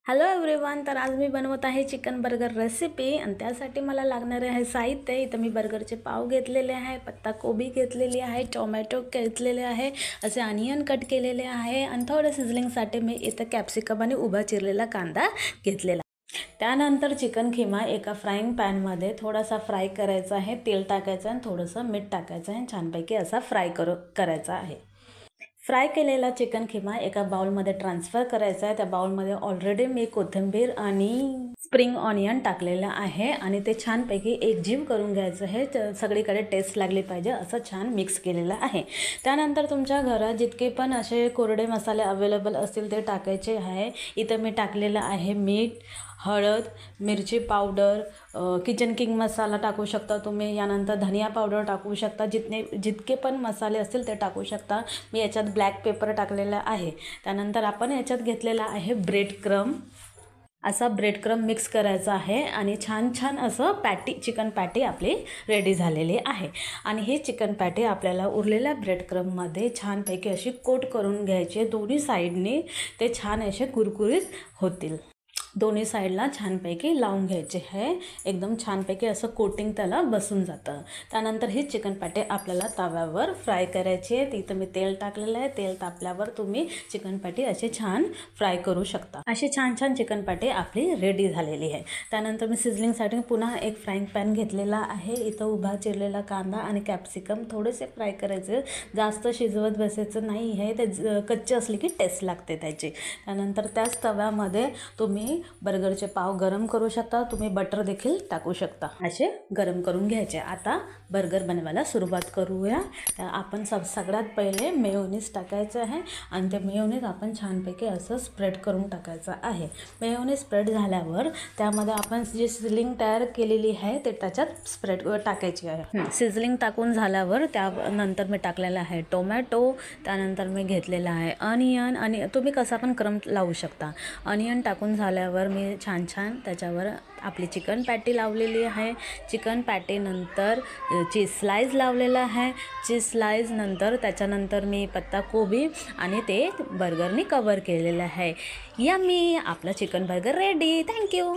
Hello everyone, तर आज मी बनवत आहे चिकन बर्गर रेसिपी आणि त्यासाठी मला लागणारे आहे साहित्य. इथं मी बर्गरचे पाव घेतलेले आहे, पत्ता कोबी घेतलेली आहे, टोमॅटो घेतलेले आहे, असे अनियन कट केलेले आहे आणि थोडं सिझलिंगसाठी मी इथं कॅप्सिकम आणि उभा चिरलेला कांदा घेतलेला. त्यानंतर चिकन खिमा एका फ्राईंग पॅनमध्ये थोडासा फ्राय करायचा आहे. तेल टाकायचं आणि थोडंसं मीठ टाकायचं आहे. छानपैकी असा फ्राय करायचा आहे. फ्राय केलेला चिकन खिमा एका बाउलमध्ये ट्रान्सफर करायचा आहे. त्या बाउलमध्ये ऑलरेडी मी कोथिंबीर आणि स्प्रिंग ऑनियन टाकलेलं आहे आणि ते छानपैकी एकजीव करून घ्यायचं आहे. सगळीकडे टेस्ट लागली पाहिजे असं छान मिक्स केलेलं आहे. त्यानंतर तुमच्या घरात जितके पण असे कोरडे मसाले अवेलेबल असतील ते टाकायचे आहे. इथं मी टाकलेलं आहे मीठ, हळद, मिरची पावडर, किचन किंग मसाला टाकू शकता तुम्ही. यानंतर धनिया पावडर टाकू शकता. जितके पण मसाले असतील ते टाकू शकता. मी याच्यात ब्लॅक पेपर टाकलेला आहे. त्यानंतर आपण याच्यात घेतलेला आहे ब्रेड क्रम. असा ब्रेड क्रम मिक्स करायचा आहे आणि छान असं चिकन पॅटी आपली रेडी झालेली आहे. आणि हे चिकन पॅटी आपल्याला उरलेल्या ब्रेड क्रममध्ये छानपैकी अशी कोट करून घ्यायची. दोन्ही साईडने ते छान असे कुरकुरीत होतील. दोन्ही साईडला छानपैकी लावून घ्यायचे आहे. एकदम छानपैकी असं कोटिंग त्याला बसून जातं. त्यानंतर ही चिकन पॅटी आपल्याला तव्यावर फ्राय करायची आहे. तिथं मी तेल टाकलेलं आहे. तेल तापल्यावर तुम्ही चिकन पॅटी असे छान फ्राय करू शकता. अशी छान चिकन पॅटी आपली रेडी झालेली आहे. त्यानंतर मी सिझलिंगसाठी पुन्हा एक फ्राईंग पॅन घेतलेला आहे. इथं उभा चिरलेला कांदा आणि कॅप्सिकम थोडेसे फ्राय करायचे. जास्त शिजवत बसायचं नाही आहे. ते कच्चे असले की टेस्ट लागते त्याची. त्यानंतर त्याच तव्यामध्ये तुम्ही बर्गरचे पाव गरम करू शकता. तुम्ही बटर देखील टाकू शकता. असे गरम करून घ्यायचे. आता बर्गर बनवायला सुरुवात करूया. आपण सगळ्यात पहिले मेयोनीज टाकायचं आहे आणि ते मेयोनीज आपण छानपैकी असं स्प्रेड करून टाकायचं आहे. मेयोनीज स्प्रेड झाल्यावर त्यामध्ये आपण जी सिझलिंग तयार केलेली आहे ते त्याच्यात स्प्रेड टाकायची आहे. सिझलिंग टाकून झाल्यावर त्यानंतर मी टाकलेला आहे टोमॅटो. त्यानंतर मी घेतलेला आहे अनियन आणि तुम्ही कसा पण क्रम लावू शकता. अनियन टाकून झाल्यावर मी छान त्याच्यावर आपली चिकन पॅटी लावलेली आहे. चिकन पॅटीनंतर चीज स्लाइस लावलेला आहे. चीज स्लाइस नंतर त्याच्यानंतर मी पत्ता कोबी आणि ते बर्गरनी कवर केलेलं आहे. यम्मी, आपला चिकन बर्गर रेडी. थँक्यू.